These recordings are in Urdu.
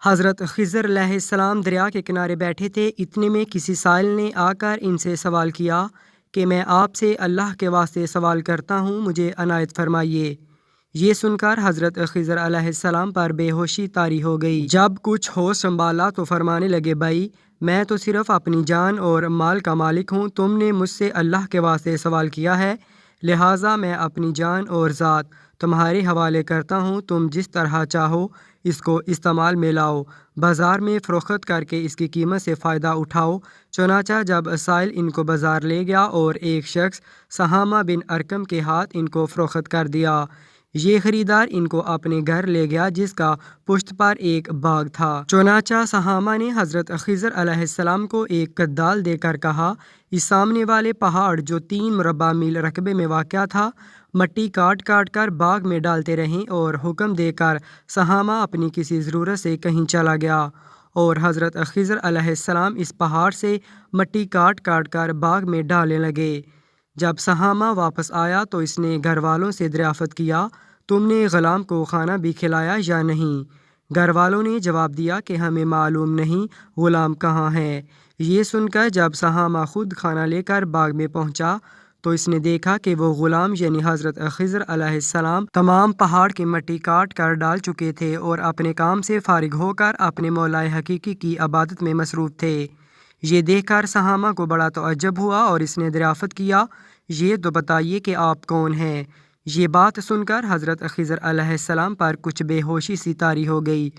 حضرت خضر علیہ السلام دریا کے کنارے بیٹھے تھے۔ اتنے میں کسی سائل نے آ کر ان سے سوال کیا کہ میں آپ سے اللہ کے واسطے سوال کرتا ہوں، مجھے عنایت فرمائیے۔ یہ سن کر حضرت خضر علیہ السلام پر بے ہوشی طاری ہو گئی۔ جب کچھ ہوش سنبھالا تو فرمانے لگے، بھائی میں تو صرف اپنی جان اور مال کا مالک ہوں، تم نے مجھ سے اللہ کے واسطے سوال کیا ہے، لہٰذا میں اپنی جان اور ذات تمہارے حوالے کرتا ہوں، تم جس طرح چاہو اس کو استعمال میں لاؤ، بازار میں فروخت کر کے اس کی قیمت سے فائدہ اٹھاؤ۔ چنانچہ جب سائل ان کو بازار لے گیا اور ایک شخص سہامہ بن ارقم کے ہاتھ ان کو فروخت کر دیا۔ یہ خریدار ان کو اپنے گھر لے گیا جس کا پشت پر ایک باغ تھا۔ چنانچہ سہامہ نے حضرت خضر علیہ السلام کو ایک کدال دے کر کہا، اس سامنے والے پہاڑ جو 3 مربع میل رقبے میں واقع تھا، مٹی کاٹ کاٹ کر باغ میں ڈالتے رہیں، اور حکم دے کر سہامہ اپنی کسی ضرورت سے کہیں چلا گیا، اور حضرت خضر علیہ السلام اس پہاڑ سے مٹی کاٹ کاٹ کر باغ میں ڈالنے لگے۔ جب سہامہ واپس آیا تو اس نے گھر والوں سے دریافت کیا، تم نے غلام کو کھانا بھی کھلایا یا نہیں؟ گھر والوں نے جواب دیا کہ ہمیں معلوم نہیں غلام کہاں ہے۔ یہ سن کر جب سہامہ خود کھانا لے کر باغ میں پہنچا تو اس نے دیکھا کہ وہ غلام یعنی حضرت خضر علیہ السلام تمام پہاڑ کی مٹی کاٹ کر ڈال چکے تھے اور اپنے کام سے فارغ ہو کر اپنے مولا حقیقی کی عبادت میں مصروف تھے۔ یہ دیکھ کر سہامہ کو بڑا تعجب ہوا اور اس نے دریافت کیا، یہ تو بتائیے کہ آپ کون ہیں؟ یہ بات سن کر حضرت خضر علیہ السلام پر کچھ بے ہوشی سی طاری ہو گئی،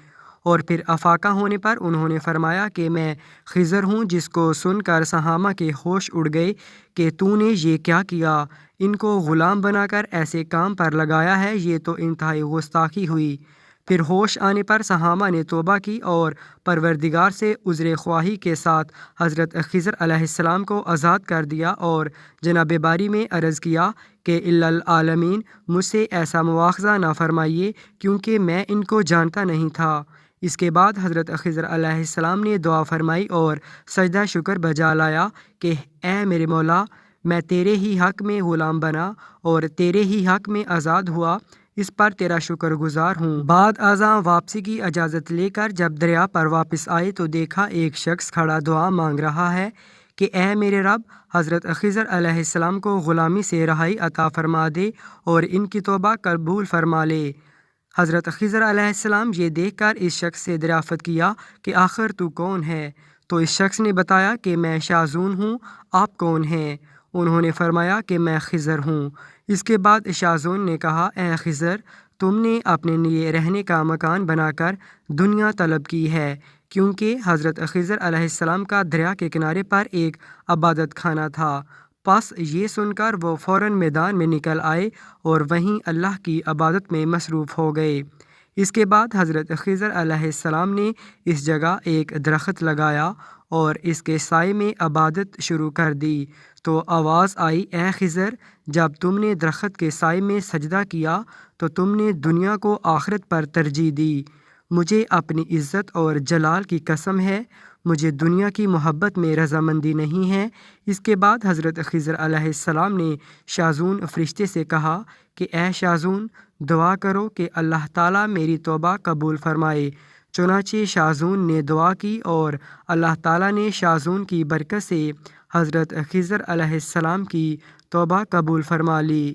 اور پھر افاقہ ہونے پر انہوں نے فرمایا کہ میں خضر ہوں، جس کو سن کر سہامہ کے ہوش اڑ گئے کہ تو نے یہ کیا کیا، ان کو غلام بنا کر ایسے کام پر لگایا ہے، یہ تو انتہائی گستاخی ہوئی۔ پھر ہوش آنے پر سہامہ نے توبہ کی اور پروردگار سے عذر خواہی کے ساتھ حضرت خضر علیہ السلام کو آزاد کر دیا اور جناب باری میں عرض کیا کہ الا العالمین، مجھ سے ایسا مواخذہ نہ فرمائیے کیونکہ میں ان کو جانتا نہیں تھا۔ اس کے بعد حضرت خضر علیہ السلام نے دعا فرمائی اور سجدہ شکر بجا لایا کہ اے میرے مولا، میں تیرے ہی حق میں غلام بنا اور تیرے ہی حق میں آزاد ہوا، اس پر تیرا شکر گزار ہوں۔ بعد ازاں واپسی کی اجازت لے کر جب دریا پر واپس آئے تو دیکھا ایک شخص کھڑا دعا مانگ رہا ہے کہ اے میرے رب، حضرت خضر علیہ السلام کو غلامی سے رہائی عطا فرما دے اور ان کی توبہ قبول فرما لے۔ حضرت خضر علیہ السلام یہ دیکھ کر اس شخص سے دریافت کیا کہ آخر تو کون ہے؟ تو اس شخص نے بتایا کہ میں شاذون ہوں، آپ کون ہیں؟ انہوں نے فرمایا کہ میں خضر ہوں۔ اس کے بعد شاذون نے کہا، اے خضر، تم نے اپنے لیے رہنے کا مکان بنا کر دنیا طلب کی ہے، کیونکہ حضرت خضر علیہ السلام کا دریا کے کنارے پر ایک عبادت خانہ تھا۔ پس یہ سن کر وہ فوراً میدان میں نکل آئے اور وہیں اللہ کی عبادت میں مصروف ہو گئے۔ اس کے بعد حضرت خضر علیہ السلام نے اس جگہ ایک درخت لگایا اور اس کے سائے میں عبادت شروع کر دی، تو آواز آئی، اے خضر، جب تم نے درخت کے سائے میں سجدہ کیا تو تم نے دنیا کو آخرت پر ترجیح دی۔ مجھے اپنی عزت اور جلال کی قسم ہے، مجھے دنیا کی محبت میں رضامندی نہیں ہے۔ اس کے بعد حضرت خضر علیہ السلام نے شاذون فرشتے سے کہا کہ اے شاذون، دعا کرو کہ اللہ تعالیٰ میری توبہ قبول فرمائے۔ چنانچہ شاذون نے دعا کی اور اللہ تعالیٰ نے شاذون کی برکت سے حضرت خضر علیہ السلام کی توبہ قبول فرما لی۔